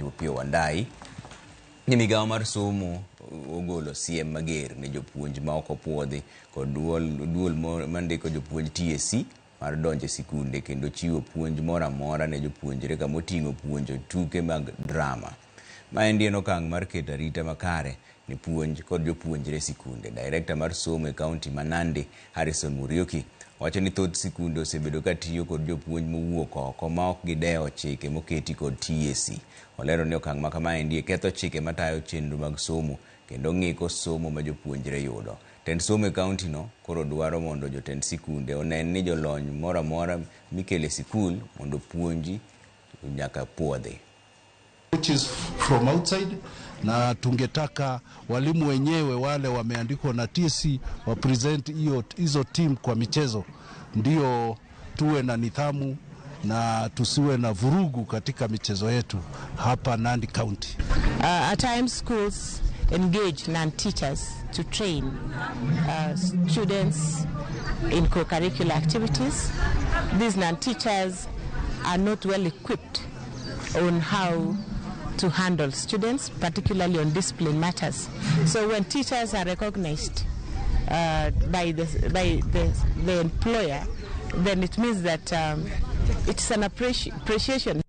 Rupio Wandai ni migawo mar somo ogolo siem mager ne jopuonj ma ok opuodhi kod duol mandiko jopuonj TSC mar donjo sikunde kendo chiwo puonj mora mora ne jopuonjre kama oting'o puonjo tuke mag drama. Maendi en okang' mar keto arita makare ni puonj kod jopuonjre sikunde. Director mar somo e kaunti ma Nandi, Harrison Muriuki, wacho ni thoth sikunde osebedo ka tiyo kod jopuonj mowuok oko ma ok gidewo chike moketi kod TSC. Olero ni okang' ma kamaendi ketho chike matayo chenro mag somo kendo ng'iko somo ma jopuonjre yudo. Tend somo e kaunti no koro dwaro mondo jotend sikunde onen ni jolony mora mora mikele sikul mondo puonji nyaka puodhi. Which is from outside, na tungetaka walimu wenyewe wale wameandikwa na TSC wa present hizo team kwa michezo, ndio tuwe na nidhamu na tusiwe na vurugu katika michezo yetu hapa Nandi County. At times schools engage non-teachers to train students in co-curricular activities. These non-teachers are not well equipped on how to handle students, particularly on discipline matters. So when teachers are recognized by the employer, then it means that it's an appreciation.